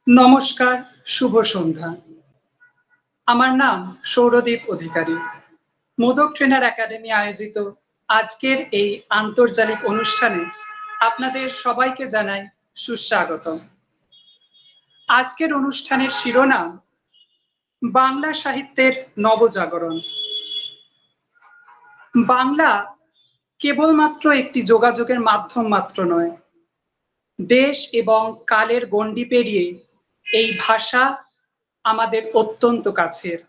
নমস্কার, শুভ সন্ধ্যা। আমার নাম সৌরদীপ অধিকারী। মোদক ট্রেনার একাডেমি আয়োজিত আজকের এই আন্তর্জালিক অনুষ্ঠানে আপনাদের সবাইকে জানাই সুস্বাগতম। আজকের অনুষ্ঠানের শিরোনাম বাংলা সাহিত্যের নবজাগরণ। বাংলা কেবলমাত্র একটি যোগাযোগের মাধ্যম মাত্র নয়, দেশ এবং কালের গণ্ডি পেরিয়ে এই ভাষা আমাদের অত্যন্ত কাছের,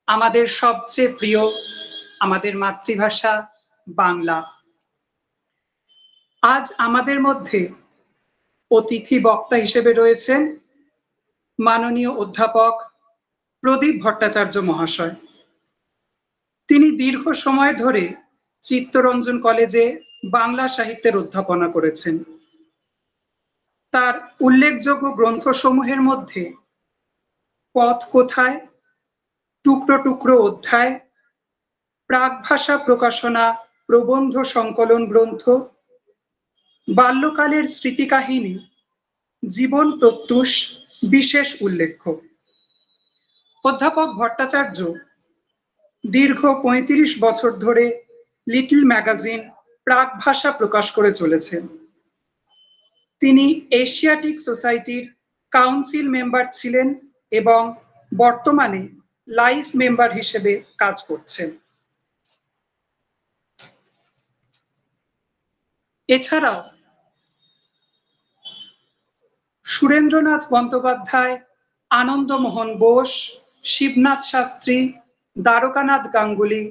আমাদের সবচেয়ে প্রিয়, আমাদের মাতৃভাষা বাংলা। আজ আমাদের মধ্যে অতিথি বক্তা হিসেবে রয়েছেন মাননীয় অধ্যাপক প্রদীপ ভট্টাচার্য মহাশয়। তিনি দীর্ঘ সময় ধরে চিত্তরঞ্জন কলেজে বাংলা সাহিত্যের অধ্যাপনা করেছেন। তার উল্লেখযোগ্য গ্রন্থসমূহের মধ্যে পথ কোথায়, টুকরো টুকরো অধ্যায়, প্রাকভাষা প্রকাশনা প্রবন্ধ সংকলন গ্রন্থ, বাল্যকালের স্মৃতিকাহিনী, জীবন প্রত্যুষ বিশেষ উল্লেখ্য। অধ্যাপক ভট্টাচার্য দীর্ঘ ৩৫ বছর ধরে লিটল ম্যাগাজিন প্রাকভাষা প্রকাশ করে চলেছেন। তিনি এশিয়াটিক সোসাইটির কাউন্সিল মেম্বার ছিলেন এবং বর্তমানে লাইফ মেম্বার হিসেবে কাজ করছেন। এছাড়াও সুরেন্দ্রনাথ বন্দ্যোপাধ্যায়, আনন্দমোহন বোস, শিবনাথ শাস্ত্রী, দ্বারকানাথ গাঙ্গুলি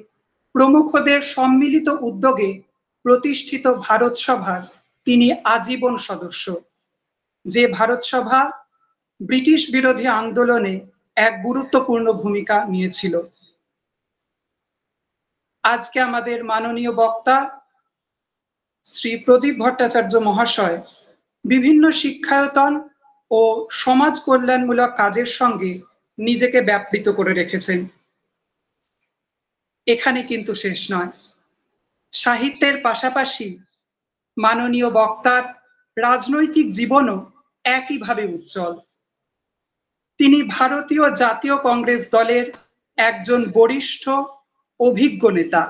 প্রমুখদের সম্মিলিত উদ্যোগে প্রতিষ্ঠিত ভারত সভার তিনি আজীবন সদস্য, যে ভারত সভা ব্রিটিশ বিরোধী আন্দোলনে এক গুরুত্বপূর্ণ ভূমিকা নিয়েছিল। আজকে আমাদের মাননীয় বক্তা শ্রী প্রদীপ ভট্টাচার্য মহাশয় বিভিন্ন শিক্ষায়তন ও সমাজ কল্যাণমূলক কাজের সঙ্গে নিজেকে ব্যাপৃত করে রেখেছেন। এখানে কিন্তু শেষ নয়, সাহিত্যের পাশাপাশি মাননীয় বক্তার রাজনৈতিক জীবনও একইভাবে উজ্জ্বল। তিনি ভারতীয় জাতীয় কংগ্রেস দলের একজন বরিষ্ঠ অভিজ্ঞ নেতা।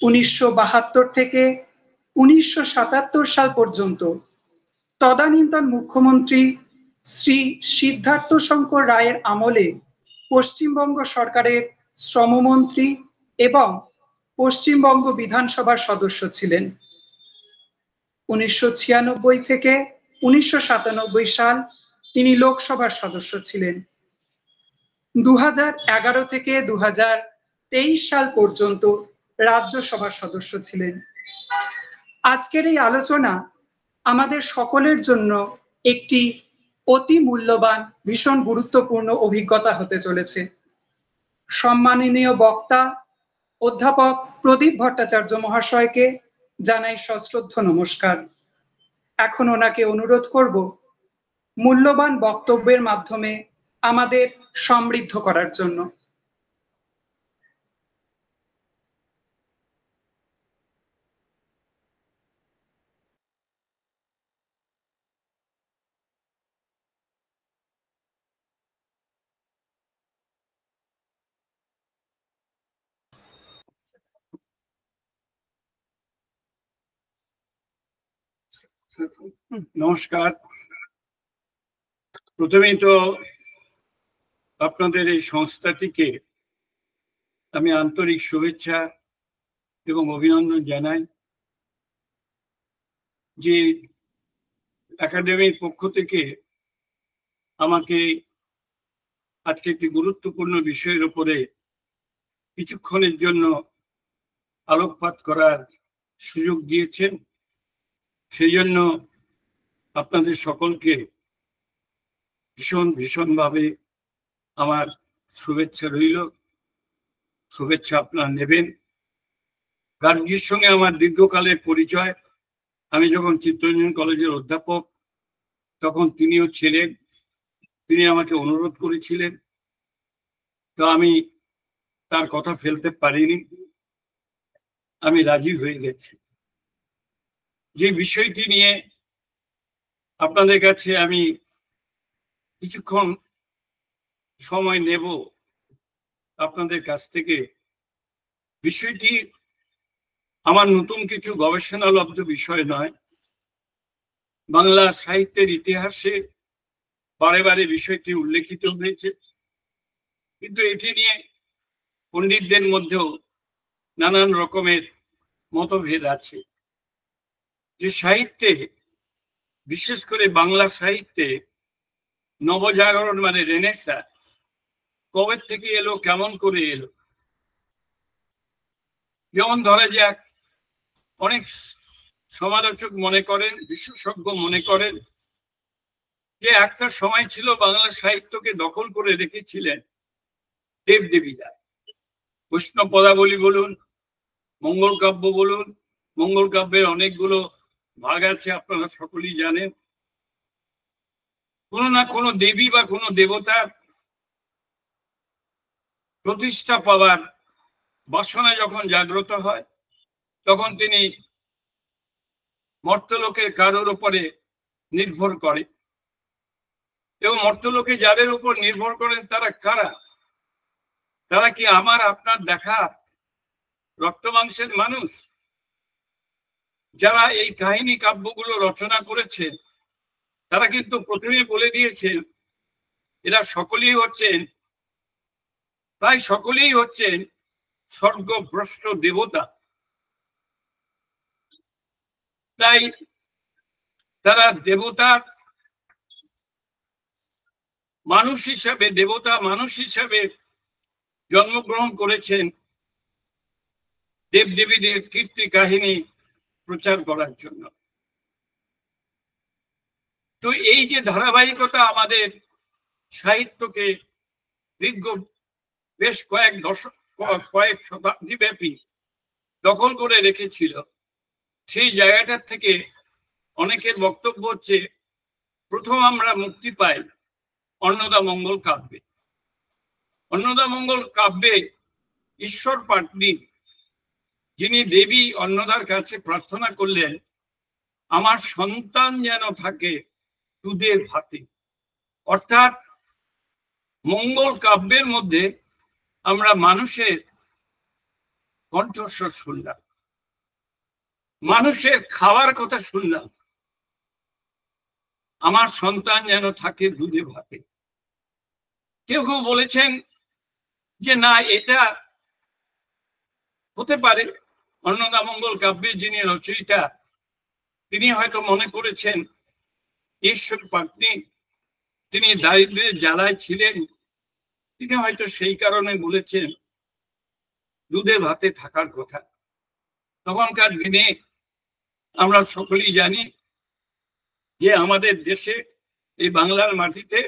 ১৯৭২ থেকে ১৯৭৭ সাল পর্যন্ত তদানীন্তন মুখ্যমন্ত্রী শ্রী সিদ্ধার্থ শঙ্কর রায়ের আমলে পশ্চিমবঙ্গ সরকারের শ্রমমন্ত্রী এবং পশ্চিমবঙ্গ বিধানসভার সদস্য ছিলেন। ১৯৯৬ থেকে ১৯৯৭ সাল তিনি লোকসভার সদস্য ছিলেন। ২০১১ থেকে ২০২৩ সাল পর্যন্ত রাজ্যসভার সদস্য ছিলেন। আজকের এই আলোচনা আমাদের সকলের জন্য একটি অতি মূল্যবান, ভীষণ গুরুত্বপূর্ণ অভিজ্ঞতা হতে চলেছে। সম্মাননীয় বক্তা অধ্যাপক প্রদীপ ভট্টাচার্য মহাশয়কে জানাই সশ্রদ্ধ নমস্কার। এখন ওনাকে অনুরোধ করব মূল্যবান বক্তব্যের মাধ্যমে আমাদের সমৃদ্ধ করার জন্য। নমস্কার। প্রথমেই তো আপনাদের এই সংস্থাটিকে আমি আন্তরিক শুভেচ্ছা এবং অভিনন্দন জানাই যে একাডেমির পক্ষ থেকে আমাকে আজকে একটি গুরুত্বপূর্ণ বিষয়ের উপরে কিছুক্ষণের জন্য আলোকপাত করার সুযোগ দিয়েছেন। সেই জন্য আপনাদের সকলকে ভীষণভাবে আমার শুভেচ্ছা রইল। শুভেচ্ছা আপনারা নেবেন। গার্গীর সঙ্গে আমার দীর্ঘকালের পরিচয়। আমি যখন চিত্তরঞ্জন কলেজের অধ্যাপক তখন তিনিও ছিলেন। তিনি আমাকে অনুরোধ করেছিলেন, তো আমি তার কথা ফেলতে পারিনি, আমি রাজি হয়ে গেছি। যে বিষয়টি নিয়ে আপনাদের কাছে আমি কিছুক্ষণ সময় নেব আপনাদের কাছ থেকে। বিষয়টি আমার নতুন কিছু গবেষণালব্ধ বিষয় নয়, বাংলা সাহিত্যের ইতিহাসে বারে বারে বিষয়টি উল্লেখিত হয়েছে, কিন্তু এটি নিয়ে পণ্ডিতদের মধ্যেও নানান রকমের মতভেদ আছে। যে সাহিত্যে, বিশেষ করে বাংলা সাহিত্যে নবজাগরণ মানে রেনেসাঁ কবে থেকে এলো, কেমন করে এলো? যেমন ধরা যাক, অনেক সমালোচক মনে করেন, বিশেষজ্ঞ মনে করেন যে একটা সময় ছিল বাংলা সাহিত্যকে দখল করে রেখেছিলেন দেবদেবীরা। বৈষ্ণব পদাবলী বলুন, মঙ্গল কাব্য বলুন, মঙ্গল কাব্যের অনেকগুলো ভাগ আছে, আপনারা সকলেই জানেন। কোনো না কোনো দেবী বা কোনো দেবতার প্রতিষ্ঠা পাওয়ার বাসনা যখন জাগ্রত হয়, তখন তিনি মর্তলোকের কারোর উপরে নির্ভর করে। এবং মর্তলোকে যাদের উপর নির্ভর করেন তারা কারা? তারা কি আমার আপনার দেখা রক্ত মাংসের মানুষ? যারা এই কাহিনী কাব্যগুলো রচনা করেছে তারা কিন্তু প্রথমে বলে দিয়েছেন এরা সকলেই হচ্ছেন, প্রায় সকলেই হচ্ছেন স্বর্গভ্রষ্ট দেবতা। তাই তারা দেবতার মানুষ হিসাবে, দেবতা মানুষ হিসাবে জন্মগ্রহণ করেছেন দেবদেবীদের কীর্তি কাহিনী প্রচার করার জন্য। তো এই যে ধারাবাহিকতা আমাদের সাহিত্যকে দীর্ঘ বেশ কয়েক শতাব্দী ব্যাপী দখল করে রেখেছিল, সেই জায়গাটার থেকে অনেকের বক্তব্য হচ্ছে প্রথম আমরা মুক্তি পাই অন্নদামঙ্গল কাব্যে। অন্নদামঙ্গল কাব্যে ঈশ্বর পাটনি, যিনি দেবী অন্নদার কাছে প্রার্থনা করলেন আমার সন্তান যেন থাকে দুধের ভাতে, অর্থাৎ মঙ্গল কাব্যের মধ্যে আমরা মানুষের কণ্ঠস্বর শুনলাম, মানুষের খাওয়ার কথা শুনলাম, আমার সন্তান যেন থাকে দুধে ভাতে। কেউ কেউ বলেছেন যে না, এটা হতে পারে অন্নদামঙ্গল কাব্যের যিনি রচয়িতা তিনি হয়তো মনে করেছেন ঈশ্বর পাটনি তিনি দারিদ্র্যের জ্বালায় ছিলেন, তিনি হয়তো সেই কারণে বলেছেন দুধে ভাতে থাকার কথা। তখনকার দিনে আমরা সকলেই জানি যে আমাদের দেশে এই বাংলার মাটিতে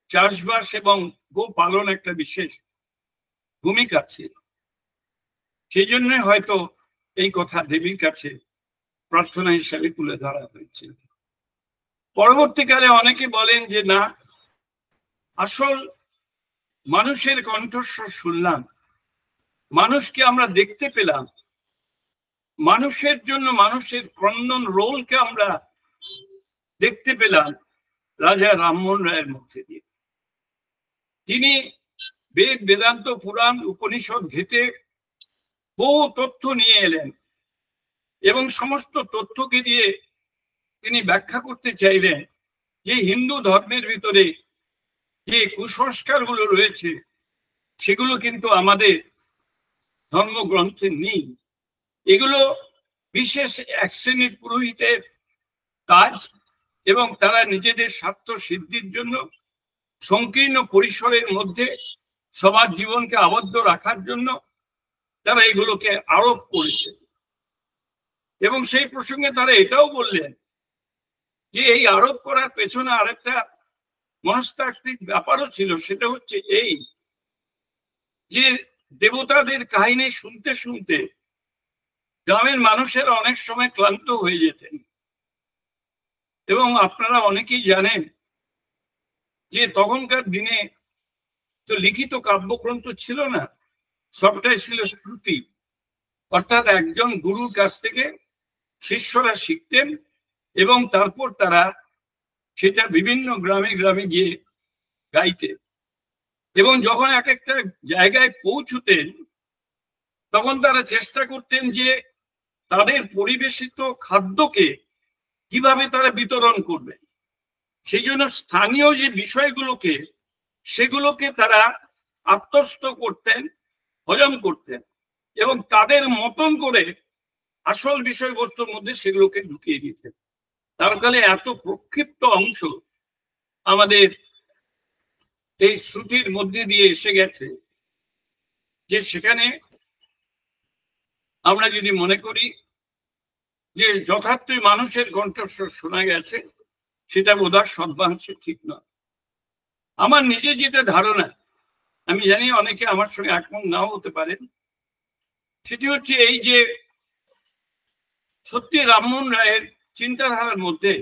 চাষবাস এবং গো পালন একটা বিশেষ ভূমিকা ছিল। সেই জন্য হয়তো এই কথা দেবীর কাছে প্রার্থনা হিসাবে তুলে ধরা হয়েছে। পরবর্তীকালে অনেকে বলেন যে না, আসল মানুষের কণ্ঠস্বর শুনলাম, মানুষকে আমরা দেখতে পেলাম, মানুষের জন্য মানুষের ক্রন্দন রোলকে আমরা দেখতে পেলাম রাজা রামমোহন রায়ের মধ্যে দিয়ে। তিনি বেদ বেদান্ত পুরাণ উপনিষদ ঘেঁটে বহু তথ্য নিয়ে এলেন এবং সমস্ত তথ্যকে দিয়ে তিনি ব্যাখ্যা করতে চাইলেন যে হিন্দু ধর্মের ভিতরে যে কুসংস্কারগুলো রয়েছে সেগুলো কিন্তু আমাদের ধর্মগ্রন্থে নেই। এগুলো বিশেষ এক শ্রেণীর পুরোহিতের কাজ এবং তারা নিজেদের স্বার্থ সিদ্ধির জন্য সংকীর্ণ পরিসরের মধ্যে সমাজ জীবনকে আবদ্ধ রাখার জন্য তারা এগুলোকে আরোপ করেছে। এবং সেই প্রসঙ্গে তারা এটাও বললেন যে এই আরোপ করার পেছনে আরেকটা মনস্তাত্ত্বিক ব্যাপারও ছিল, সেটা হচ্ছে এই যে দেবতাদের কাহিনী শুনতে শুনতে গ্রামের মানুষেরা অনেক সময় ক্লান্ত হয়ে যেতেন। এবং আপনারা অনেকেই জানেন যে তখনকার দিনে তো লিখিত কাব্যগ্রন্থ ছিল না, সবটাই ছিল শ্রুতি, অর্থাৎ একজন গুরুর কাছ থেকে শিষ্যরা শিখতেন এবং তারপর তারা সেটা বিভিন্ন গ্রামে গ্রামে গিয়ে গাইতেন এবং যখন এক একটা জায়গায় পৌঁছতেন তখন তারা চেষ্টা করতেন যে তাদের পরিবেশিত খাদ্যকে কিভাবে তারা বিতরণ করবে। সেই জন্য স্থানীয় যে বিষয়গুলোকে সেগুলোকে তারা আত্মস্থ করতেন, হজম করতেন এবং তাদের মতন করে আসল বিষয়বস্তুর মধ্যে সেগুলোকে ঢুকিয়ে দিতেন। তার ফলে এত প্রক্ষিপ্ত অংশ আমাদের এই শ্রুতির মধ্যে দিয়ে এসে গেছে যে সেখানে আমরা যদি মনে করি যে যথার্থই মানুষের কণ্ঠস্বর শোনা গেছে, সেটা বোধহয় সর্বাংশে ঠিক নয়। আমার নিজের যেটা ধারণা, আমি জানি অনেকে আমার সঙ্গে একমত নাও হতে পারেন, সেটি হচ্ছে এই যে সত্যি রামমোহন রায়ের চিন্তাধারার মধ্যে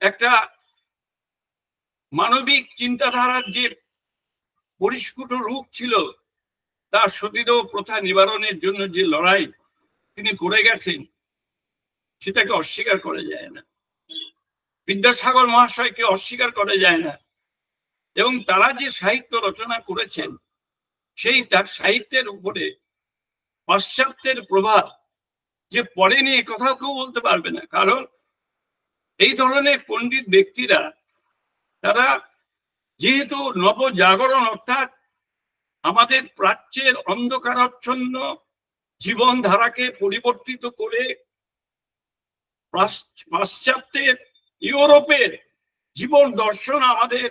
একটা মানবিক চিন্তাধারার যে পরিস্ফুট রূপ ছিল, তার সতীদাহ প্রথা নিবারণের জন্য যে লড়াই তিনি করে গেছেন সেটাকে অস্বীকার করা যায় না। বিদ্যাসাগর মহাশয়কে অস্বীকার করা যায় না। এবং তারা যে সাহিত্য রচনা করেছেন সেই তার সাহিত্যের উপরে পাশ্চাত্যের প্রভাব যে পড়েনি এ কথা কেউ বলতে পারবে না। কারণ এই ধরনের পণ্ডিত ব্যক্তিরা তারা যেহেতু নবজাগরণ অর্থাৎ আমাদের প্রাচ্যের অন্ধকারাচ্ছন্ন জীবনধারাকে পরিবর্তিত করে পাশ্চাত্যের ইউরোপের জীবন দর্শন আমাদের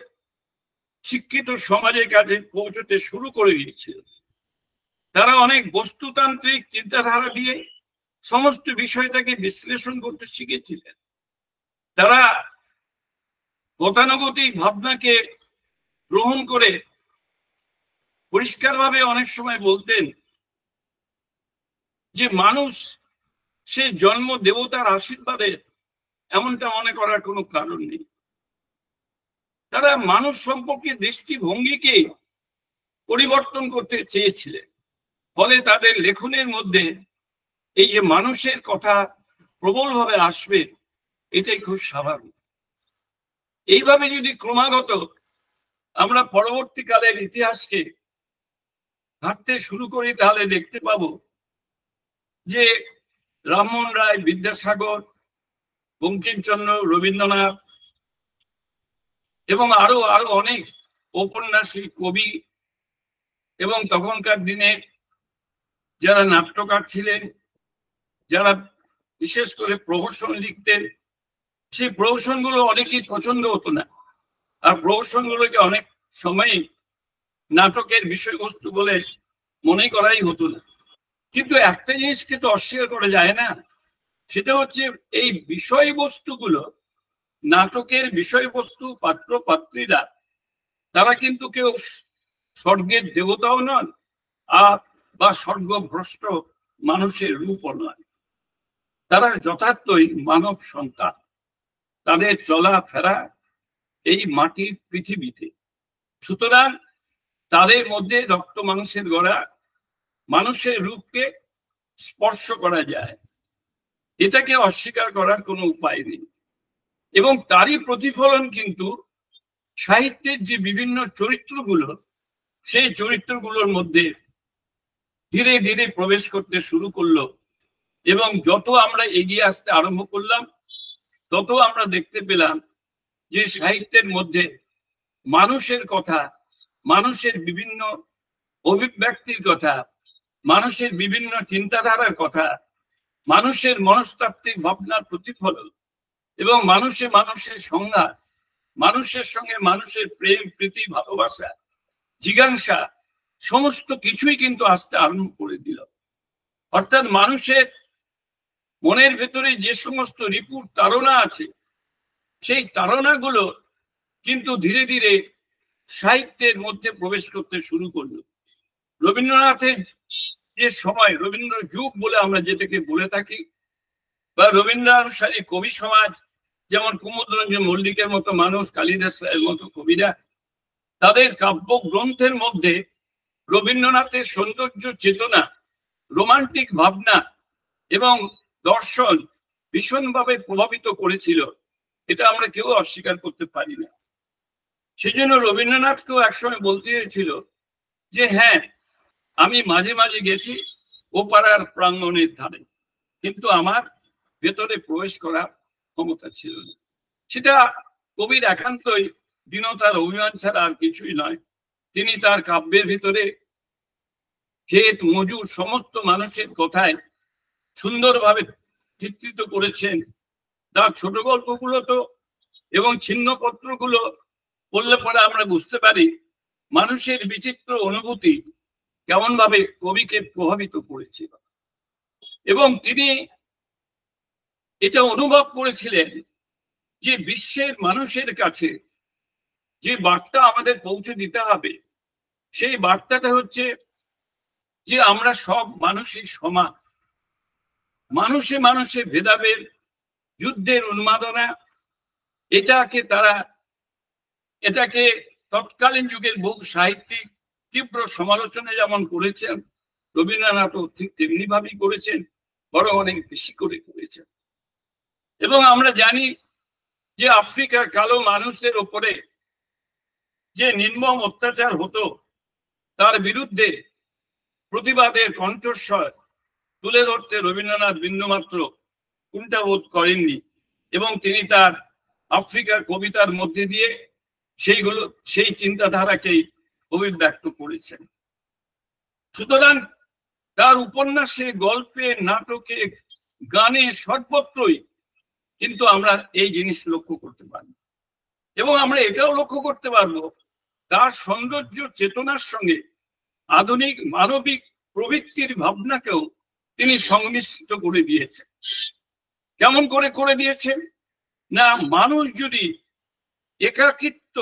শিক্ষিত সমাজের কাছে পৌঁছতে শুরু করে দিয়েছিল। তারা অনেক বস্তুতান্ত্রিক চিন্তাধারা দিয়ে সমস্ত বিষয়টাকে বিশ্লেষণ করতে শিখেছিলেন। তারা গতানুগতিক ভাবনাকে গ্রহণ করে পরিষ্কারভাবে অনেক সময় বলতেন যে মানুষ সে জন্ম দেবতার আশীর্বাদে, এমনটা মনে করার কোনো কারণ নেই। তারা মানুষ সম্পর্কে দৃষ্টিভঙ্গিকে পরিবর্তন করতে চেয়েছিলেন। ফলে তাদের লেখনের মধ্যে এই যে মানুষের কথা প্রবলভাবে আসবে, এটাই খুব স্বাভাবিক। এইভাবে যদি ক্রমাগত আমরা পরবর্তীকালের ইতিহাসকে ঘাঁটতে শুরু করি তাহলে দেখতে পাবো যে রামমোহন রায়, বিদ্যাসাগর, বঙ্কিমচন্দ্র, রবীন্দ্রনাথ এবং আরো আরো অনেক ঔপন্যাসিক, কবি এবং তখনকার দিনে যারা নাট্যকার ছিলেন, যারা বিশেষ করে প্রহসন লিখতেন, সেই প্রহসনগুলো অনেকেই পছন্দ হতো না। আর প্রহসনগুলোকে অনেক সময় নাটকের বিষয়বস্তু বলে মনে করাই হতো না। কিন্তু একটা জিনিসকে তো অস্বীকার করা যায় না, সেটা হচ্ছে এই বিষয়বস্তুগুলো, নাটকের বিষয়বস্তু, পাত্র পাত্রীরা, তারা কিন্তু কেউ স্বর্গের দেবতাও নন বা স্বর্গভ্রষ্ট মানুষের রূপও নয়। তারা যথার্থই মানব সন্তান। তাদের চলাফেরা এই মাটির পৃথিবীতে, সুতরাং তাদের মধ্যে রক্ত মাংসের গড়া মানুষের রূপকে স্পর্শ করা যায়, এটাকে অস্বীকার করার কোনো উপায় নেই। এবং তারই প্রতিফলন কিন্তু সাহিত্যের যে বিভিন্ন চরিত্রগুলো, সেই চরিত্রগুলোর মধ্যে ধীরে ধীরে প্রবেশ করতে শুরু করলো। এবং যত আমরা এগিয়ে আসতে আরম্ভ করলাম, তত আমরা দেখতে পেলাম যে সাহিত্যের মধ্যে মানুষের কথা, মানুষের বিভিন্ন অভিব্যক্তির কথা, মানুষের বিভিন্ন চিন্তাধারার কথা, মানুষের মনস্তাত্ত্বিক ভাবনার প্রতিফলন এবং মানুষের সংঘাত, মানুষের সঙ্গে মানুষের প্রেম, প্রীতি, ভালোবাসা, জিজ্ঞাসা, সমস্ত কিছুই কিন্তু আসতে আরম্ভ করে দিল। অর্থাৎ মানুষের মনের ভেতরে যে সমস্ত রিপুর তাড়না আছে, সেই তাড়নাগুলো কিন্তু ধীরে ধীরে সাহিত্যের মধ্যে প্রবেশ করতে শুরু করলো। রবীন্দ্রনাথের যে সময়, রবীন্দ্র যুগ বলে আমরা যেটাকে বলে থাকি, বা রবীন্দ্রানুসারী কবি সমাজ, যেমন কুমুদরঞ্জন মল্লিকের মতো মানুষ, কালিদাস রায়ের মতো কবিরা, তাদের কাব্য গ্রন্থের মধ্যে রবীন্দ্রনাথের সৌন্দর্য চেতনা, রোমান্টিক ভাবনা এবং দর্শন ভীষণভাবে প্রভাবিত করেছিল। এটা আমরা কেউ অস্বীকার করতে পারি না। সেজন্য রবীন্দ্রনাথকেও একসময় বলতে হয়েছিল যে হ্যাঁ, আমি মাঝে মাঝে গেছি ও পাড়ার প্রাঙ্গণের ধারে, কিন্তু আমার ভেতরে প্রবেশ করার ক্ষমতা ছিল না। সেটা কবির একান্তই দীনতার অভিমান ছাড়া আর কিছুই নয়। তিনি তার কাব্যের ভিতরে ক্ষেত মজুর সমস্ত মানুষের কথায় সুন্দরভাবে চিত্রিত করেছেন। তার ছোট গল্পগুলো তো এবং ছিন্নপত্রগুলো পড়লে পরে আমরা বুঝতে পারি মানুষের বিচিত্র অনুভূতি কেমন ভাবে কবিকে প্রভাবিত করেছিল। এবং তিনি এটা অনুভব করেছিলেন যে বিশ্বের মানুষের কাছে যে বার্তা আমাদের পৌঁছে দিতে হবে, সেই বার্তাটা হচ্ছে যে আমরা সব মানুষই সমান। মানুষে মানুষে ভেদাভেদ, যুদ্ধের উন্মাদনা, এটাকে তৎকালীন যুগের বহু সাহিত্যিক তীব্র সমালোচনা যেমন করেছেন, রবীন্দ্রনাথও ঠিক তেমনি ভাবেই করেছেন, বড় অনেক বেশি করে করেছেন। এবং আমরা জানি যে আফ্রিকার কালো মানুষদের ওপরে যে নির্মম অত্যাচার হতো তার বিরুদ্ধে প্রতিবাদের কণ্ঠস্বর তুলে ধরতে রবীন্দ্রনাথ বিন্দুমাত্র কুণ্ঠাবোধ করেননি, এবং তিনি তার আফ্রিকার কবিতার মধ্যে দিয়ে সেই চিন্তাধারাকেই অভিব্যক্ত করেছেন। সুতরাং তার উপন্যাসে, গল্পে, নাটকে, গানে সর্বত্রই কিন্তু আমরা এই জিনিস লক্ষ্য করতে পারবো। এবং আমরা এটাও লক্ষ্য করতে পারবো তার সৌন্দর্য চেতনার সঙ্গে আধুনিক মানবিক প্রবৃত্তির ভাবনাকেও তিনি সংমিশ্রিত করে দিয়েছেন। কেমন করে দিয়েছেন না, মানুষ যদি একাকিত্ব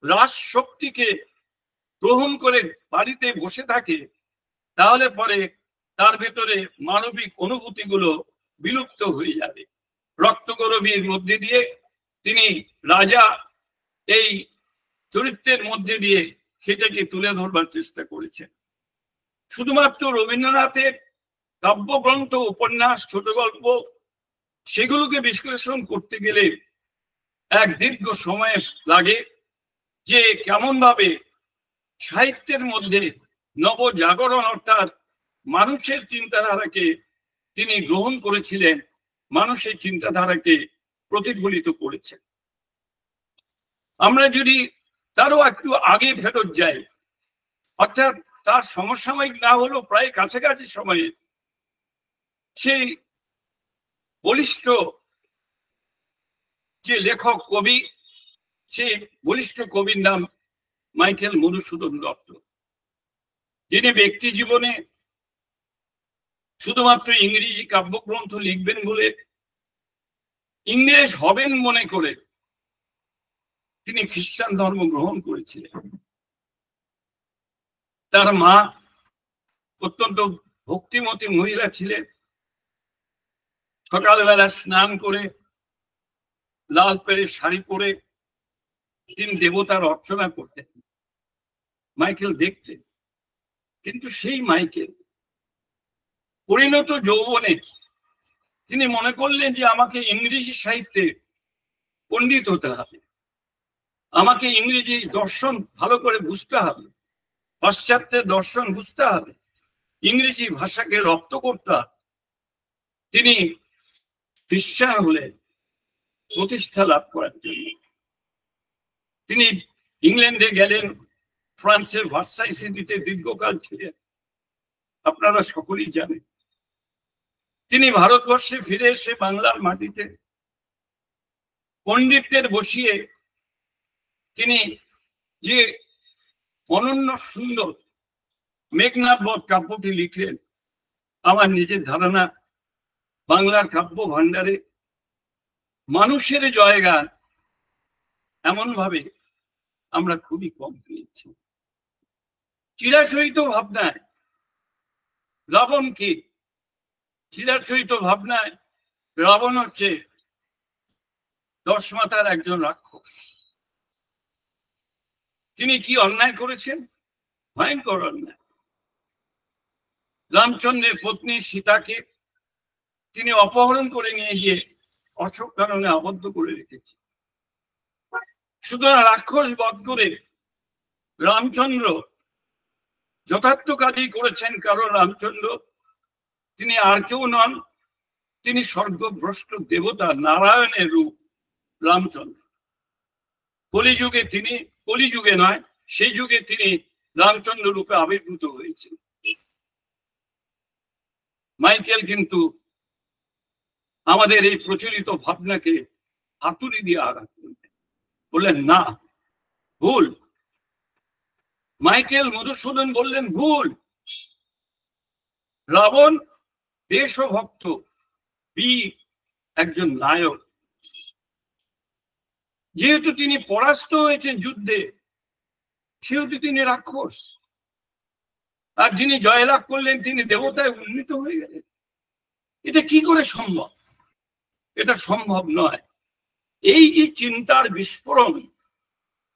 রাজ শক্তিকে গ্রহণ করে বাড়িতে বসে থাকে, তাহলে পরে তার ভেতরে মানবিক অনুভূতিগুলো বিলুপ্ত হয়ে যাবে। রক্তগরবীর মধ্যে দিয়ে তিনি রাজা এই চরিত্রের মধ্যে দিয়ে সেটাকে তুলে ধরবার চেষ্টা করেছেন। শুধুমাত্র রবীন্দ্রনাথের কাব্যগ্রন্থ, উপন্যাস, ছোট গল্প, সেগুলোকে বিশ্লেষণ করতে গেলে এক দীর্ঘ সময় লাগে, যে কেমন ভাবে সাহিত্যের মধ্যে নবজাগরণ অর্থাৎ মানুষের চিন্তাধারাকে তিনি গ্রহণ করেছিলেন, মানুষের চিন্তাধারাকে প্রতিফলিত করেছেন। আমরা যদি তারও একটু আগে ফেরত যাই, অর্থাৎ তার সমসাময়িক না হলেও প্রায় কাছাকাছি সময়ে, সেই বলিষ্ঠ যে লেখক কবি, সেই বলিষ্ঠ কবির নাম মাইকেল মধুসূদন দত্ত, যিনি ব্যক্তি জীবনে শুধুমাত্র ইংরেজি কাব্যগ্রন্থ লিখবেন বলে, ইংরেজ হবেন মনে করে তিনি খ্রিস্টান ধর্ম গ্রহণ করেছিলেন। তার মা অত্যন্ত ভক্তিমতী মহিলা ছিলেন। সকালবেলা স্নান করে লাল পেরে শাড়ি পরে তিনি দেবতার অর্চনা করতেন। মাইকেল দেখতেন, কিন্তু সেই মাইকেল পরিণত যৌবনে তিনি মনে করলেন যে আমাকে ইংরেজি সাহিত্যে পণ্ডিত হতে হবে, আমাকে ইংরেজি দর্শন ভালো করে বুঝতে হবে, পাশ্চাত্যের দর্শন বুঝতে হবে, ইংরেজি ভাষাকে রপ্ত করতে হবে। তিনি খ্রিস্টান হলেন প্রতিষ্ঠা লাভ করার জন্য। তিনি ইংল্যান্ডে গেলেন, ফ্রান্সের ভার্সাই সিটিতে দীর্ঘকাল ছিলেন, আপনারা সকলেই জানেন। তিনি ভারতবর্ষে ফিরে এসে বাংলার মাটিতে পণ্ডিতদের বসিয়ে তিনি যে অনন্য সুন্দর মেঘনাদ বধ কাব্যটি লিখলেন, আমার নিজের ধারণা বাংলার কাব্য ভান্ডারে মানুষের জয়গান এমন ভাবে আমরা খুবই কম পেয়েছি। চিরাচরিত ভাবনায় রাবণ কি? চিরাচরিত ভাবনায় রাবণ হচ্ছে 10 মাথার একজন রাক্ষস। তিনি কি অন্যায় করেছেন? ভয়ঙ্কর অন্যায়। রামচন্দ্রের পত্নী সীতাকে তিনি অপহরণ করে নিয়ে গিয়ে অশোক কাননে আবদ্ধ করে রেখেছেন। সুতরাং রাক্ষস বধ করে রামচন্দ্র যথার্থ কাজই করেছেন, কারণ রামচন্দ্র তিনি আর কেউ নন, তিনি স্বর্গভ্রষ্ট দেবতা নারায়ণের রূপ রামচন্দ্র। কলিযুগে তিনি, কলিযুগে নয় সেই যুগে তিনি রামচন্দ্র রূপে আবির্ভূত হয়েছেন। মাইকেল কিন্তু আমাদের এই প্রচলিত ভাবনাকে হাতুড়ি দিয়ে আঘাত করলেন, বললেন না, ভুল। মাইকেল মধুসূদন বললেন ভুল। রাবণ দেশভক্ত, বীর, একজন নায়ক। যেহেতু তিনি পরাস্ত হয়েছেন যুদ্ধে, সেহেতু তিনি রাক্ষস। আর যিনি জয়লাভ করলেন তিনি দেবতায় উন্নীত হয়ে গেলেন। এটা কি করে সম্ভব? এটা সম্ভব নয়। এই যে চিন্তার বিস্ফোরণ,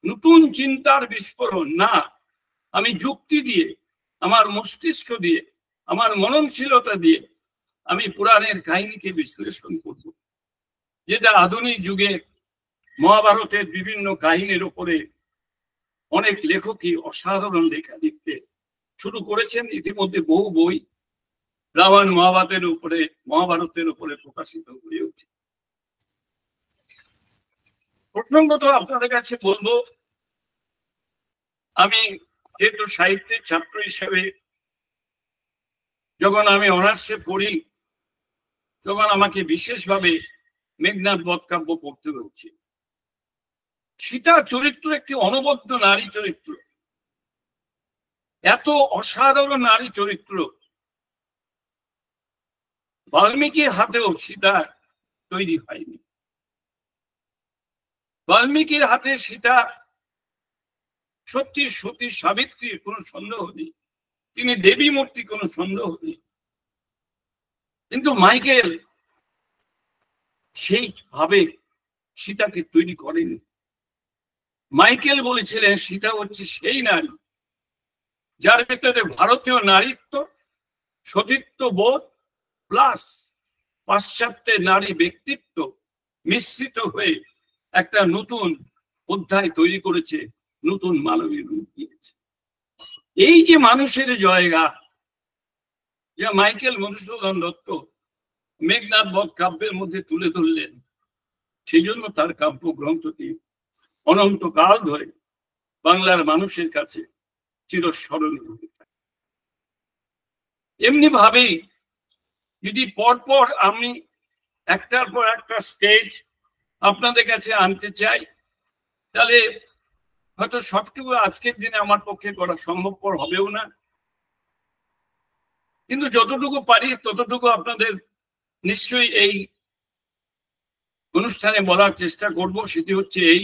নতুন চিন্তার বিস্ফোরণ, না আমি যুক্তি দিয়ে, আমার মস্তিষ্ক দিয়ে, আমার মননশীলতা দিয়ে আমি পুরাণের কাহিনীকে বিশ্লেষণ করব, যেটা আধুনিক যুগে মহাভারতের বিভিন্ন কাহিনীর উপরে অনেক লেখকই অসাধারণ লেখা লিখতে শুরু করেছেন। ইতিমধ্যে বহু বই রামায়ণ মহাভারতের উপরে প্রকাশিত হয়ে উঠছে। প্রসঙ্গত আপনাদের কাছে বলবো, আমি যেহেতু সাহিত্যের ছাত্র হিসেবে যখন আমি অনার্সে পড়ি, তখন আমাকে বিশেষভাবে মেঘনাদ বধ কাব্য পড়তে হচ্ছে। সীতা চরিত্র একটি অনবদ্য নারী চরিত্র, এত অসাধারণ নারী চরিত্র বাল্মীকির হাতেও সীতা তৈরি হয়নি। বাল্মীকির হাতে সীতা সত্যি সতী সাবিত্রীর কোনো সন্দেহ নেই, তিনি দেবী মূর্তি, কোনো সন্দেহ নেই। কিন্তু মাইকেল সেইভাবে সীতাকে তৈরি করেনি। মাইকেল বলেছিলেন সীতা হচ্ছে সেই নারী যার ভেতরে ভারতীয় নারীত্ব, সতীত্ব বোধ প্লাস পাশ্চাত্যের নারী ব্যক্তিত্ব মিশ্রিত হয়ে একটা নতুন অধ্যায় তৈরি করেছে, নতুন মানবীয় রূপ দিয়েছে। এই যে মানুষের জায়গা, যা মাইকেল মধুসূদন দত্ত মেঘনাদ বধ কাব্যের মধ্যে তুলে ধরলেন, সেই জন্য তার কাব্য গ্রন্থটি অনন্তকাল ধরে বাংলার মানুষের কাছে চিরস্মরণীয়। এমনি ভাবেই যদি পরপর আমি একটার পর একটা স্টেজ আপনাদের কাছে আনতে চাই, তাহলে হয়তো সবটুকু আজকের দিনে আমার পক্ষে করা সম্ভবপর হবেও না, কিন্তু যতটুকু পারি ততটুকু আপনাদের নিশ্চয়ই এই অনুষ্ঠানে বলার চেষ্টা করব। সেটি হচ্ছে এই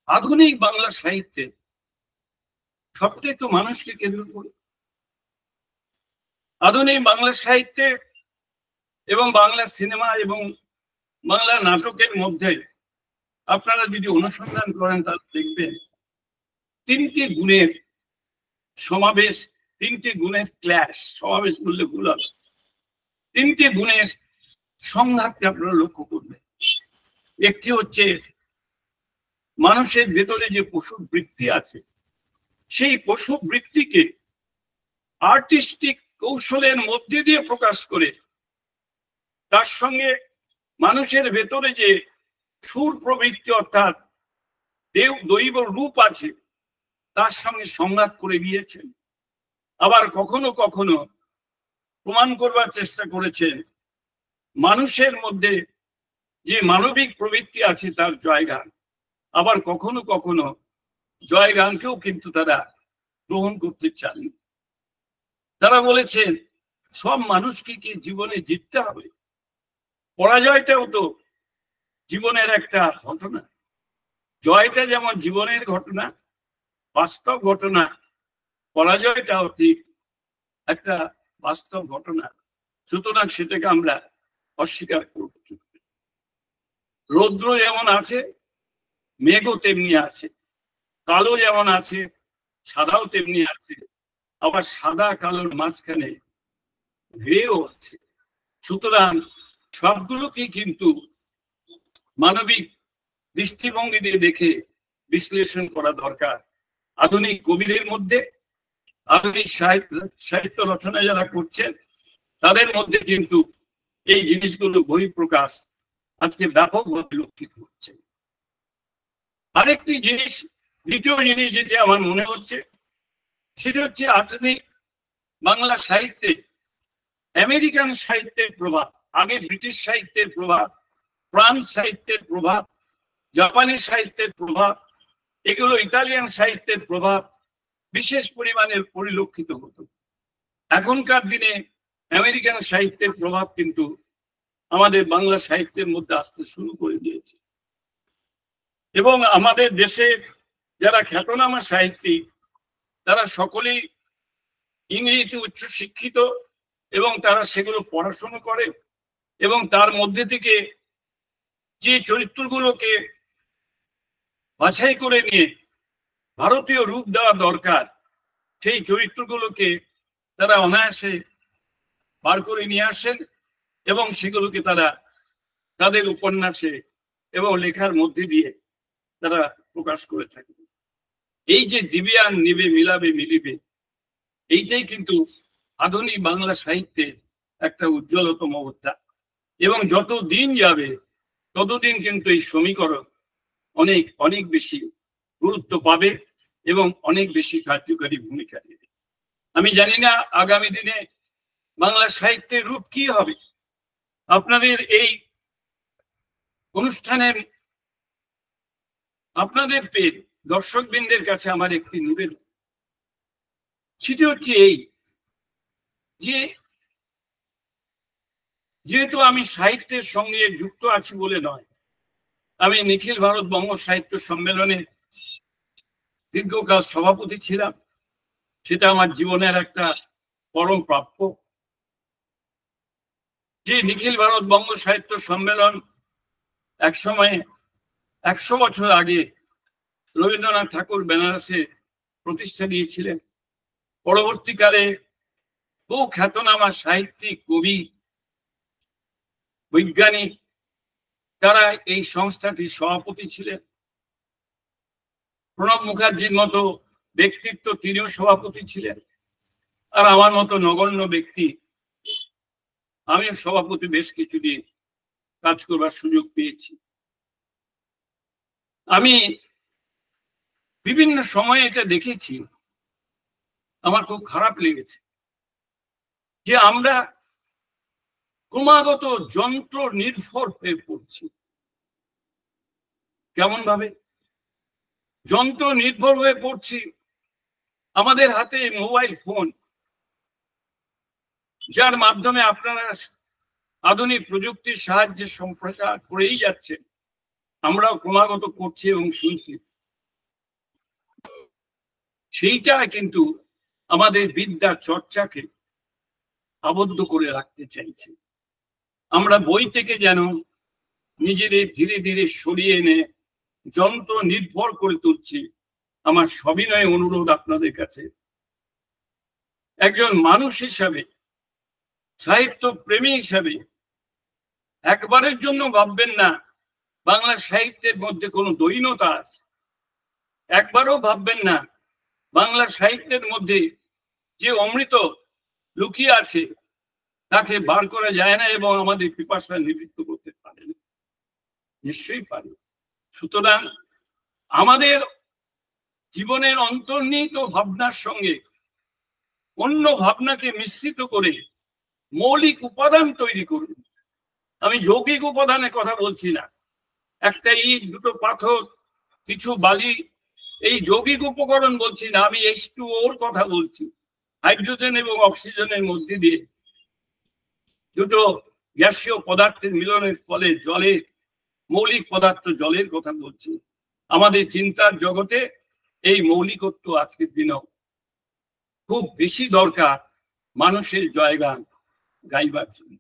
আধুনিক বাংলা সাহিত্যে সবটাই তো মানুষকে কেন্দ্র করে। আধুনিক বাংলা সাহিত্যে এবং বাংলা সিনেমা এবং বাংলা নাটকের মধ্যে আপনারা যদি অনুসন্ধান করেন তাহলে দেখবেন তিনটি গুণের সমাবেশ, তিনটি গুণের ক্ল্যাশ, সমাবেশ বললে ভুল হবে, তিনটি গুণের সংঘাতকে আপনারা লক্ষ্য করবেন। একটি হচ্ছে মানুষের ভেতরে যে পশু বৃত্তি আছে, সেই পশু বৃত্তিকে আর্টিস্টিক কৌশলের মধ্যে দিয়ে প্রকাশ করে তার সঙ্গে মানুষের ভেতরে যে সুর প্রবৃত্তি অর্থাৎ দৈব রূপ আছে তার সঙ্গে সংঘাত করে দিয়েছেন। আবার কখনো কখনো প্রমাণ করবার চেষ্টা করেছেন মানুষের মধ্যে যে মানবিক প্রবৃত্তি আছে তার জয়গান। আবার কখনো কখনো জয়গানকেও কিন্তু তারা গ্রহণ করতে চাননি। তারা বলেছেন সব মানুষকে কি জীবনে জিততে হবে? পরাজয়টাও তো জীবনের একটা ঘটনা। জয়টা যেমন জীবনের ঘটনা, বাস্তব ঘটনা, পরাজয়টাও ঠিক একটা বাস্তব ঘটনা। সুতরাং সেটাকে আমরা অস্বীকার করব। রৌদ্র যেমন আছে, মেঘও তেমনি আছে, কালো যেমন আছে, সাদাও তেমনি আছে, আবার সাদা কালোর মাঝখানে গ্রেও আছে। সুতরাং সবগুলোকে কিন্তু মানবিক দৃষ্টিভঙ্গি দিয়ে দেখে বিশ্লেষণ করা দরকার। আধুনিক কবিদের মধ্যে, আধুনিক সাহিত্য রচনা যারা করছেন তাদের মধ্যে কিন্তু এই জিনিসগুলো বহিঃপ্রকাশ আজকে ব্যাপকভাবে লক্ষিত হচ্ছে। আরেকটি জিনিস, দ্বিতীয় জিনিস যেটি আমার মনে হচ্ছে, সেটা হচ্ছে আধুনিক বাংলা সাহিত্যে আমেরিকান সাহিত্যের প্রভাব, আগে ব্রিটিশ সাহিত্যের প্রভাব, ফ্রান্স সাহিত্যের প্রভাব, জাপানি সাহিত্যের প্রভাব, এগুলো ইতালিয়ান সাহিত্যের প্রভাব বিশেষ পরিমাণে পরিলক্ষিত হতো। এখনকার দিনে আমেরিকান সাহিত্যের প্রভাব কিন্তু আমাদের বাংলা সাহিত্যের মধ্যে আসতে শুরু করে দিয়েছে। এবং আমাদের দেশে যারা খ্যাতনামা সাহিত্যিক তারা সকলেই ইংরেজিতে উচ্চ শিক্ষিত এবং তারা সেগুলো পড়াশোনা করে এবং তার মধ্যে থেকে যে চরিত্রগুলোকে বাছাই করে নিয়ে ভারতীয় রূপ দেওয়া দরকার সেই চরিত্রগুলোকে তারা অনায়াসে বার করে নিয়ে আসেন এবং সেগুলোকে তারা তাদের উপন্যাসে এবং লেখার মধ্যে দিয়ে তারা প্রকাশ করে থাকে। এই যে দিবে আর নিবে, মিলাবে মিলিবে, এইটাই কিন্তু আধুনিক বাংলা সাহিত্যের একটা উজ্জ্বলতম অধ্যায়। এবং যত দিন যাবে ততদিন কিন্তু এই সমীকরণ অনেক অনেক বেশি গুরুত্ব পাবে এবং অনেক বেশি কার্যকারী ভূমিকা নেবে। আমি জানি না আগামী দিনে বাংলা সাহিত্যের রূপ কি হবে। আপনাদের এই অনুষ্ঠানের আপনাদের পেয়ে দর্শকবৃন্দের কাছে আমার একটি নিবেদন, সেটি হচ্ছে এই যে যেহেতু আমি সাহিত্যের সঙ্গে যুক্ত আছি বলে নয়, আমি নিখিল ভারত বঙ্গ সাহিত্য সম্মেলনে দীর্ঘকাল সভাপতি ছিলাম, সেটা আমার জীবনের একটা পরম প্রাপ্য। যে নিখিল ভারত বঙ্গ সাহিত্য সম্মেলন এক সময় 100 বছর আগে রবীন্দ্রনাথ ঠাকুর বেনারসে প্রতিষ্ঠা দিয়েছিলেন। পরবর্তীকালে বহু খ্যাতনামা সাহিত্যিক, কবি, বৈজ্ঞানিক তারা এই সংস্থাটির সভাপতি ছিলেন। প্রণব মুখার্জির মতো ব্যক্তিত্ব, তিনিও সভাপতি ছিলেন। আর আমার মতো নগণ্য ব্যক্তি, আমিও সভাপতি বেশ কিছুদিন কাজ করবার সুযোগ পেয়েছি। আমি বিভিন্ন সময়ে এটা দেখেছি, আমার খুব খারাপ লেগেছে যে আমরা ক্রমাগত যন্ত্র নির্ভর হয়ে পড়ছি। কেমন ভাবে যন্ত্র নির্ভর হয়ে পড়ছি? আমাদের হাতে মোবাইল ফোন, যার মাধ্যমে আপনারা আধুনিক প্রযুক্তির সাহায্যে সম্প্রচার করেই যাচ্ছেন, আমরাও ক্রমাগত করছি এবং শুনছি। সেইটা কিন্তু আমাদের বিদ্যা চর্চাকে আবদ্ধ করে রাখতে চাইছে। আমরা বই থেকে যেন নিজেদের ধীরে ধীরে সরিয়ে এনে যন্ত্র নির্ভর করে তুলছি। আমার সবিনয় অনুরোধ আপনাদের কাছে, একজন মানুষ হিসাবে, সাহিত্য প্রেমী হিসাবে একবারের জন্য ভাববেন না বাংলা সাহিত্যের মধ্যে কোনো দৈন্যতা আছে। একবারও ভাববেন না বাংলা সাহিত্যের মধ্যে যে অমৃত লুকিয়ে আছে তাকে বার করা যায় না এবং আমাদের পিপাসা নিবৃত্ত করতে পারে না। নিশ্চয়ই পারে। সুতরাং আমাদের জীবনের অন্তর্নিহিত ভাবনার সঙ্গে অন্য ভাবনাকে মিশ্রিত করে মৌলিক উপাদান তৈরি করুন। আমি যৌগিক উপাদানের কথা বলছি না, একটা ইট, দুটো পাথর, কিছু বালি, এই যৌগিক উপকরণ বলছি না। আমি H2O-র কথা বলছি, হাইড্রোজেন এবং অক্সিজেনের মধ্যে দিয়ে দুটো গ্যাসীয় পদার্থের মিলনের ফলে জলের মৌলিক পদার্থ, জলের কথা বলছি। আমাদের চিন্তার জগতে এই মৌলিকত্ব আজকের দিনেও খুব বেশি দরকার মানুষের জয়গান গাইবার জন্য।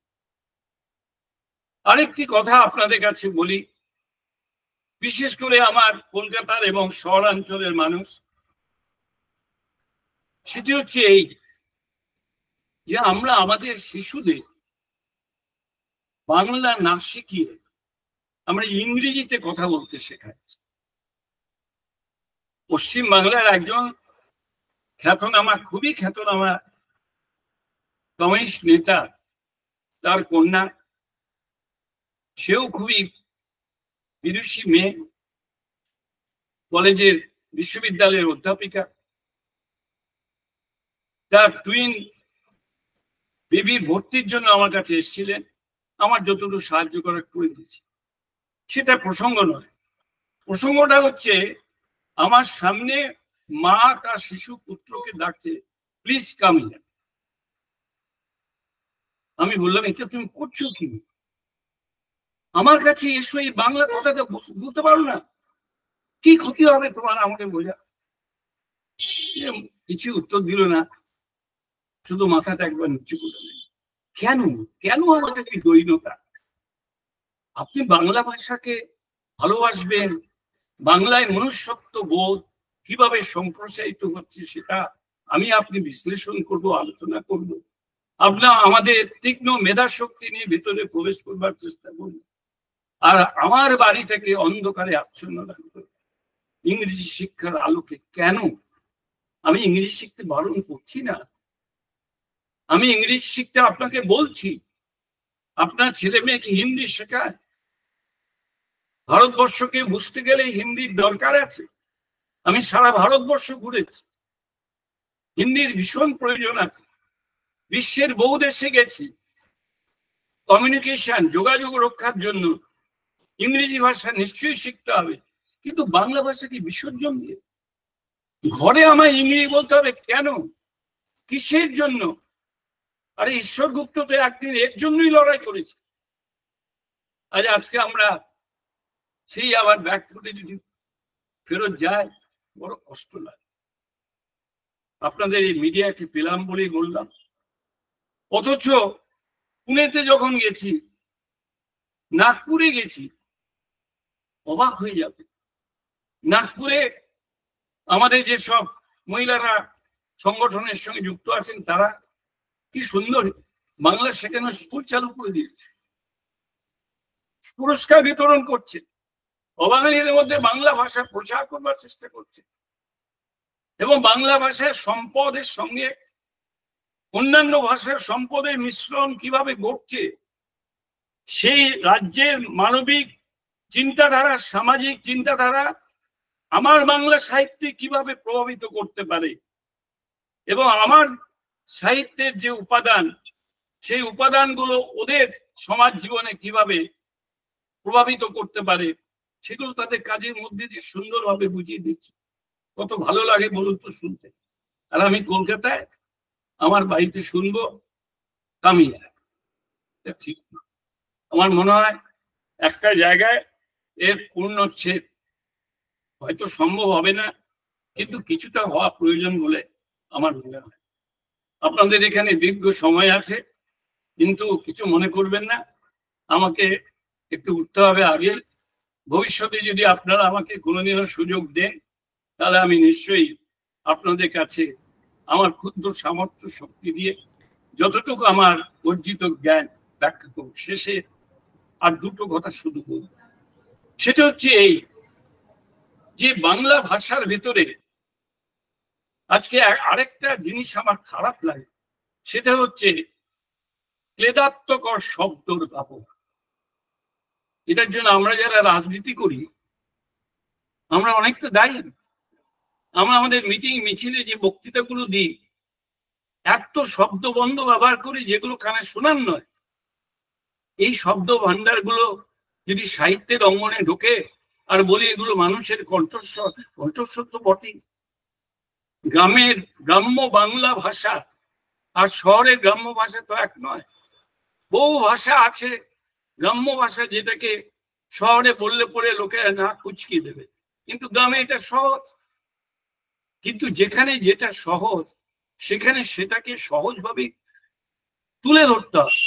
আরেকটি কথা আপনাদের কাছে বলি, বিশেষ করে আমার কলকাতার এবং শহরাঞ্চলের মানুষ, সেটি হচ্ছে এই যে আমরা আমাদের শিশুদের বাংলা না শিখিয়ে আমরা ইংরেজিতে কথা বলতে শেখাচ্ছি। পশ্চিম বাংলার একজন খ্যাতনামা, খুবই খ্যাতনামা কমিউনিস্ট নেতা, তার কন্যা, সেও খুবই বিদুষী মেয়ে, কলেজের বিশ্ববিদ্যালয়ের অধ্যাপিকা, তার টুইন বেবি ভর্তির জন্য আমার কাছে এসেছিলেন, আমার যতটুকু সাহায্য করার করে দিয়েছি। সেটা প্রসঙ্গ নয়। প্রসঙ্গটা হচ্ছে আমার সামনে মা তার শিশু পুত্রকে ডাকছে, প্লিজ কাম হিয়ার। আমি বললাম, এটা তুমি করছো কি? আমার কাছে এসো, এই বাংলা কথাটা বলতে পারো না? কি ক্ষতি হবে তোমার? আমাকে বোঝা। কিছু উত্তর দিল না, শুধু মাথাটা একবার নিচু করে দিল। কেন কেন আমাদের এই দৈন্যতা? আপনি বাংলা ভাষাকে ভালোবাসবেন, বাংলায় মনুষ্যত্ব বোধ কিভাবে সম্প্রসারিত হচ্ছে সেটা আমি আপনি বিশ্লেষণ করব, আলোচনা করব। আপনার আমাদের তীক্ষ্ণ মেধা শক্তি নিয়ে ভেতরে প্রবেশ করবার চেষ্টা করব, আর আমার বাড়ি থেকে অন্ধকারে আচ্ছন্ন রাখবো ইংরেজি শিক্ষার আলোকে। কেন আমি ইংরেজি শিখতে বারণ করছি না, আমি ইংরেজি শিখতে আপনাকে বলছি। আপনার ছেলে মেয়েকে হিন্দি শেখায়। ভারতবর্ষকে বুঝতে গেলে হিন্দির দরকার আছে। আমি সারা ভারতবর্ষ ঘুরেছি, হিন্দির ভীষণ প্রয়োজন আছে। বিশ্বের বহু দেশে গেছি। কমিউনিকেশন, যোগাযোগ রক্ষার জন্য ইংরেজি ভাষা নিশ্চয়ই শিখতে হবে, কিন্তু বাংলা ভাষাকে বিসর্জন দিয়ে ঘরে আমায় ইংরেজি বলতে হবে কেন? কিসের জন্য? আরে ঈশ্বর গুপ্ত তো একদিন এর জন্যই লড়াই করেছে। আজকে আমরা সেই আবার ব্যাক ফুটে যদি ফেরত যায়, বড় কষ্ট লাগে। আপনাদের এই মিডিয়াকে পেলাম বলেই বললাম। অথচ পুনেতে যখন গেছি, নাগপুরে গেছি, অবাক হয়ে যাবে। নাগপুরে আমাদের যে সব মহিলারা সংগঠনের সঙ্গে যুক্ত আছেন, তারা কি সুন্দর বাংলা শেখানোর স্কুল চালু করে দিয়েছে, পুরস্কার বিতরণ করছে, অবাঙালিদের মধ্যে বাংলা ভাষা প্রচার করবার চেষ্টা করছে, এবং বাংলা ভাষার সম্পদের সঙ্গে অন্যান্য ভাষার সম্পদের মিশ্রণ কিভাবে ঘটছে, সেই রাজ্যের মানবিক চিন্তাধারা, সামাজিক চিন্তাধারা আমার বাংলা সাহিত্যে কিভাবে প্রভাবিত করতে পারে, এবং আমার সাহিত্যের যে উপাদান, সেই উপাদানগুলো ওদের সমাজ জীবনে কিভাবে প্রভাবিত করতে পারে, সেগুলো তাদের কাজের মধ্যে দিয়ে সুন্দরভাবে বুঝিয়ে দিচ্ছে। কত ভালো লাগে বলুন তো শুনতে। আর আমি কলকাতায় আমার বাড়িতে শুনবো কামিয়া, ঠিক না। আমার মনে হয় একটা জায়গায় এর পূর্ণচ্ছেদ হয়তো সম্ভব হবে না, কিন্তু কিছুটা হওয়া প্রয়োজন বলে আমার মনে হয়। আপনাদের এখানে দীর্ঘ সময় আছে, কিন্তু কিছু মনে করবেন না, আমাকে একটু উঠতে হবে আগে। ভবিষ্যতে যদি আপনারা আমাকে কোনোদিনও সুযোগ দেন, তাহলে আমি নিশ্চয়ই আপনাদের কাছে আমার ক্ষুদ্র সামর্থ্য শক্তি দিয়ে যতটুকু আমার অর্জিত জ্ঞান ব্যাখ্যা করব। শেষে আর দুটো কথা শুধু বলব, সেটা হচ্ছে এই যে বাংলা ভাষার ভেতরে আজকে আরেকটা জিনিস আমার খারাপ লাগে, সেটা হচ্ছে ক্লেদাত্মকর শব্দর ব্যবহার। এটার জন্য আমরা যারা রাজনীতি করি, আমরা অনেকটা দায়ী। আমরা আমাদের মিটিং মিছিলে যে বক্তৃতাগুলো দিই, এত শব্দবন্ধ ব্যবহার করি যেগুলো কানে শোনার নয়। এই শব্দ ভান্ডার গুলো যদি সাহিত্যের অঙ্গনে ঢোকে আর বলি এগুলো মানুষের কণ্ঠস্বর, কণ্ঠস্বর তো বটেই। গ্রামের গ্রাম্য বাংলা ভাষা আর শহরের গ্রাম্য ভাষা তো এক নয়। বহু ভাষা আছে গ্রাম্য ভাষা, যেটাকে শহরে বললে পরে লোকেরা না কুচকিয়ে দেবে, কিন্তু গ্রামে এটা সহজ। কিন্তু যেখানে যেটা সহজ, সেখানে সেটাকে সহজভাবে তুলে ধরতে হবে।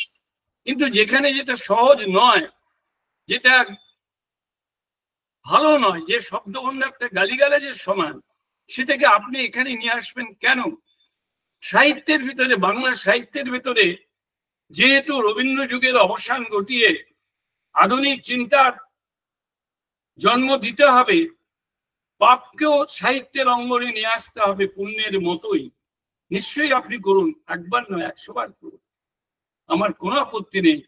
কিন্তু যেখানে যেটা সহজ নয়, যেটা ভালো নয়, যে শব্দভান্ডারটা গালিগালাজের সমান, সেটাকে আপনি এখানে নিয়ে আসবেন কেন? সাহিত্যের ভিতরে, বাংলা সাহিত্যের ভিতরে যেহেতু রবীন্দ্র যুগের অবসান ঘটিয়ে আধুনিক চিন্তার জন্ম দিতে হবে, পাপকেও সাহিত্যের অঙ্গনে নিয়ে আসতে হবে পুণ্যের মতোই। নিশ্চয়ই আপনি করুন, একবার নয় 100 বার করুন, আমার কোনো আপত্তি নেই।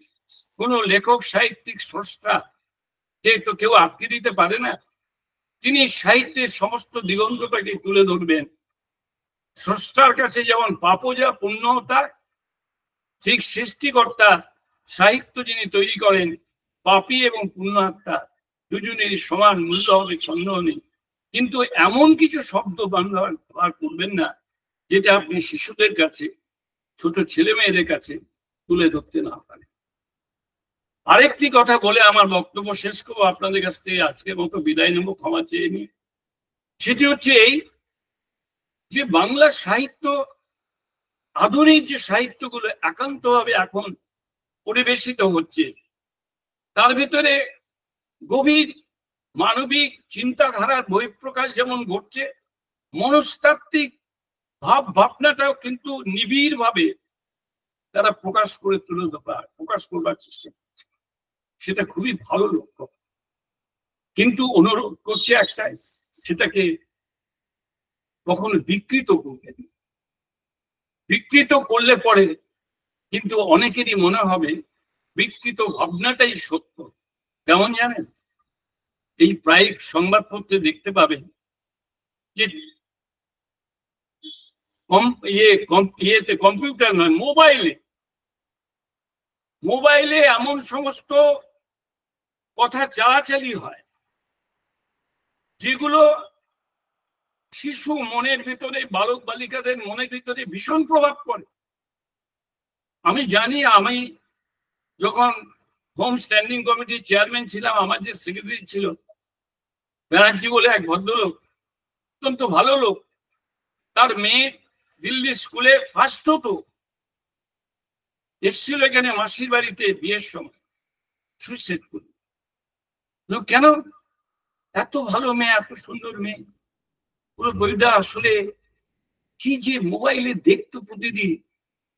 কোন লেখক, সাহিত্যিক, স্রষ্টা কে তো কেউ আটকে দিতে পারে না। তিনি সাহিত্যের সমস্ত দিগন্তটাকে তুলে ধরবেন। স্রষ্টার কাছে যেমন পাপজা পুণ্যতা, ঠিক সৃষ্টিকর্তা সাহিত্য যিনি তৈরি করেন, পাপী এবং পুণ্যাত্মা দুজনেরই সমান মূল্য হবে, সন্দেহ নেই। কিন্তু এমন কিছু শব্দ ব্যবহার করবেন না যেটা আপনি শিশুদের কাছে, ছোট ছেলে মেয়েদের কাছে তুলে ধরতে না পারেন। আরেকটি কথা বলে আমার বক্তব্য শেষ করবো, আপনাদের কাছ থেকে আজকের মতো বিদায় নেব, ক্ষমা চেয়ে নিই। সেটি হচ্ছে এই যে বাংলা সাহিত্য, আধুনিক যে সাহিত্যগুলো একান্তভাবে এখন পরিবেশিত হচ্ছে, তার ভিতরে গভীর মানবিক চিন্তাধারার বহিঃপ্রকাশ যেমন ঘটছে, মনস্তাত্ত্বিক ভাবনাটাও কিন্তু নিবিড় ভাবে তারা প্রকাশ করবার চেষ্টা করছে। সেটা খুবই ভালো লক্ষ্য। কিন্তু অনুরোধ করছে একটাই, সেটাকে কখনো বিকৃত করবেন। বিকৃত করলে পরে কিন্তু অনেকেরই মনে হবে বিকৃত ভাবনাটাই সত্য। কেমন জানেন, এই প্রায় সংবাদপত্রে দেখতে পাবেন যে কম্পিউটার নয়, মোবাইলে এমন সমস্ত কথা চালাচালি হয় যেগুলো শিশু মনের ভিতরে, বালক বালিকাদের মনের ভিতরে ভীষণ প্রভাব পড়ে। আমি জানি, আমি যখন হোম স্ট্যান্ডিং কমিটির চেয়ারম্যান ছিলাম, আমার যে সেক্রেটারি ছিল ব্যানার্জি বলে এক ভদ্রলোক, অত্যন্ত ভালো লোক, তার মেয়ে দিল্লি স্কুলে ফার্স্ট হতো, এসছিল এখানে মাসির বাড়িতে বিয়ের সময়, সুইসাইড করে। কেন? এত ভালো মেয়ে, এত সুন্দর মেয়ে। পুরো বইটা আসলে কি যে মোবাইলে দেখতো প্রতিদিন,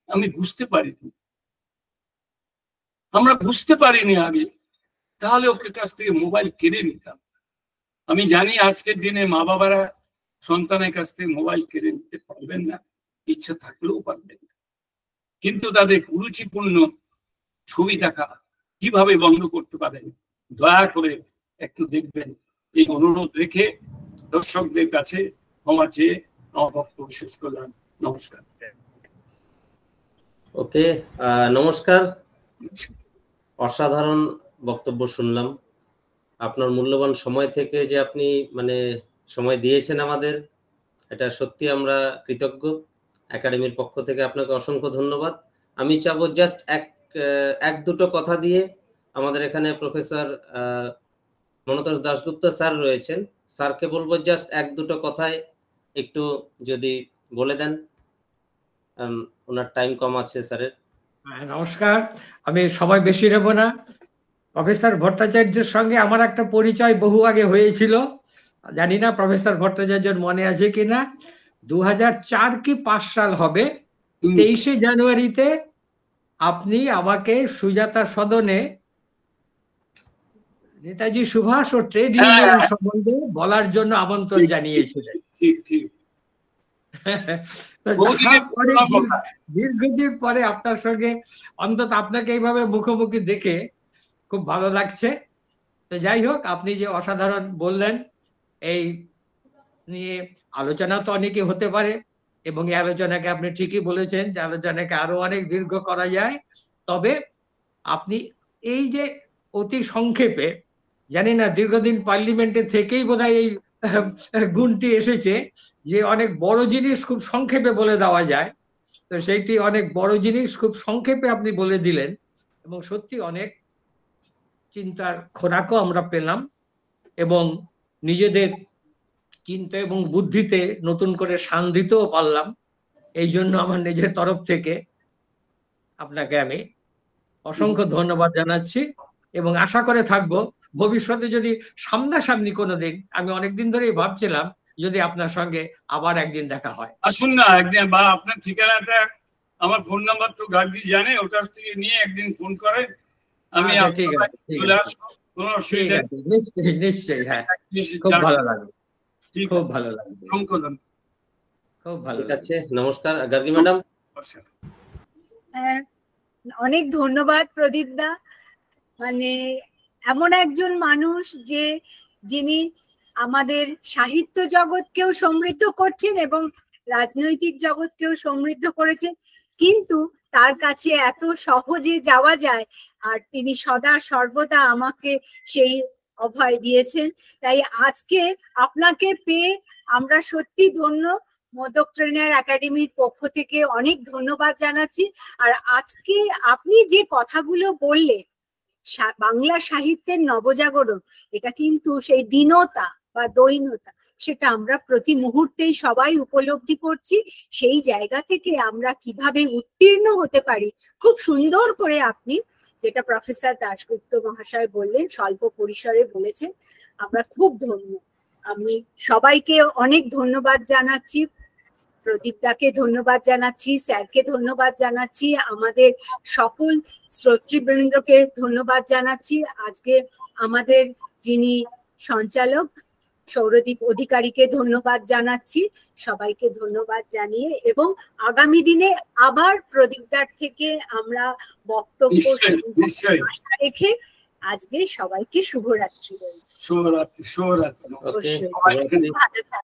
আমি বুঝতে পারিনি, আমরা বুঝতে পারিনি আগে, তাহলে ওকে কাছ থেকে মোবাইল কেড়ে নিতাম। আমি জানি আজকের দিনে মা বাবারা সন্তানের কাছ থেকে মোবাইল কেড়ে নিতে পারবেন না, ইচ্ছা থাকলেও পারবেন না, কিন্তু তাদের কুরুচিপূর্ণ ছবি দেখা কিভাবে বন্ধ করতে পারেন দয়া করে একটু দেখবেন। এই অনুরোধ রেখে দর্শকদের কাছে ক্ষমা চেয়ে আমার বক্তব্য শেষ করলাম। নমস্কার। ওকে, নমস্কার। অসাধারণ বক্তব্য শুনলাম। আপনার মূল্যবান সময় থেকে যে আপনি সময় দিয়েছেন আমাদের, এটা সত্যি আমরা কৃতজ্ঞ। একাডেমির পক্ষ থেকে আপনাকে অসংখ্য ধন্যবাদ। আমি চাবো জাস্ট এক দুটো কথা দিয়ে, আমাদের এখানে প্রফেসর মনতোষ দাশগুপ্ত স্যার রয়েছেন, স্যারকে বলবো জাস্ট এক দুটো কথায় একটু যদি বলে দেন, ওনার টাইম কম আছে স্যারের। নমস্কার, আমি সময় বেশি নেব না। প্রফেসর ভট্টাচার্যের সঙ্গে আমার একটা পরিচয় বহু আগে হয়েছিল, জানি না প্রফেসর ভট্টাচার্যের মনে আছে কিনা। 2004 কি 5 সাল হবে, 23শে জানুয়ারিতে আপনি আমাকে সুজাতা সদনে নেতাজি সুভাষ ও ট্রেড ইউনিয়ন সম্বন্ধে বলার জন্য আমন্ত্রণ জানিয়েছিলেন। দীর্ঘদিন পরে আপনার সঙ্গে অন্তত আপনাকে এইভাবে মুখোমুখি দেখে খুব ভালো লাগছে। তো যাই হোক, আপনি যে অসাধারণ বললেন, এই নিয়ে আলোচনা তো অনেকে হতে পারে, এবং এই আলোচনাকে আপনি ঠিকই বলেছেন যে আলোচনাকে আরো অনেক দীর্ঘ করা যায়। তবে আপনি এই যে অতি সংক্ষেপে, জানি না দীর্ঘদিন পার্লামেন্টে থেকেই বোধহয় এই গুণটি এসেছে যে অনেক বড় জিনিস খুব সংক্ষেপে বলে দেওয়া যায়, তো সেইটি অনেক বড় জিনিস খুব সংক্ষেপে আপনি বলে দিলেন, এবং সত্যি অনেক চিন্তার খোরাকও আমরা পেলাম, এবং নিজেদের চিন্তা এবং বুদ্ধিতে নতুন করে শান দিতেও পারলাম। এই জন্য আমার নিজের তরফ থেকে আপনাকে আমি অসংখ্য ধন্যবাদ জানাচ্ছি, এবং আশা করে থাকবো ভবিষ্যতে যদি সামনাসামনি কোনোদিন, আমি অনেকদিন ধরেই ভাবছিলাম যদি আপনার সঙ্গে আবার একদিন দেখা হয়। আসুন না একদিন, বা আপনার ঠিকানাটা, আমার ফোন নাম্বার তো গার্গী জানে, ওর কাছ থেকে নিয়ে একদিন ফোন করে আমি চলে আসবো, কোনো ঠিক অসুবিধা আছে, নিশ্চয়ই নিশ্চয়ই, হ্যাঁ, নেই। খুব ভালো লাগবে, ঠিক খুব আছে, ভালো লাগবে, সংকলন। খুব ভালো ঠিক লাগবে। আছে, নমস্কার গার্গী ম্যাডাম। হ্যাঁ, অনেক ধন্যবাদ প্রদীপ দা। মানে এমন একজন মানুষ যিনি আমাদের সাহিত্য জগৎকেও সমৃদ্ধ করছেন এবং রাজনৈতিক জগৎকেও সমৃদ্ধ করেছেন, কিন্তু তার কাছে এত সহজে যাওয়া যায়, আর তিনি সদা সর্বদা আমাকে সেই অভয় দিয়েছেন। তাই আজকে আপনাকে পেয়ে আমরা সত্যি ধন্য। মোদক ট্রেনার একাডেমির পক্ষ থেকে অনেক ধন্যবাদ জানাচ্ছি। আর আজকে আপনি যে কথাগুলো বললেন, বাংলা সাহিত্যের নবজাগরণ, এটা কিন্তু সেই দীনতা বা দৈন্যতা, সেটা আমরা প্রতি মুহূর্তেই সবাই উপলব্ধি করছি। সেই জায়গা থেকে আমরা কিভাবে উত্তীর্ণ হতে পারি, খুব সুন্দর করে আপনি, যেটা প্রফেসর দাশগুপ্ত মহাশয় বললেন, স্বল্প পরিসরে বলেছেন। আমরা খুব ধন্য। আমি সবাইকে অনেক ধন্যবাদ জানাচ্ছি, প্রদীপ দাকে ধন্যবাদ জানাচ্ছি, স্যারকে ধন্যবাদ জানাচ্ছি, আমাদের সকল শ্রোতৃবৃন্দকে ধন্যবাদ জানাচ্ছি। আজকে আমাদের যিনি সঞ্চালক সৌরদীপ অধিকারীকে ধন্যবাদ জানাচ্ছি। সবাইকে ধন্যবাদ জানিয়ে এবং আগামী দিনে আবার প্রদীপদার থেকে আমরা বক্তব্য আশা রেখে আজকে সবাইকে শুভরাত্রি বলছি। শুভরাত্রি। শুভরাত্রি। ওকে, অবশ্যই। ভালো থাকবেন।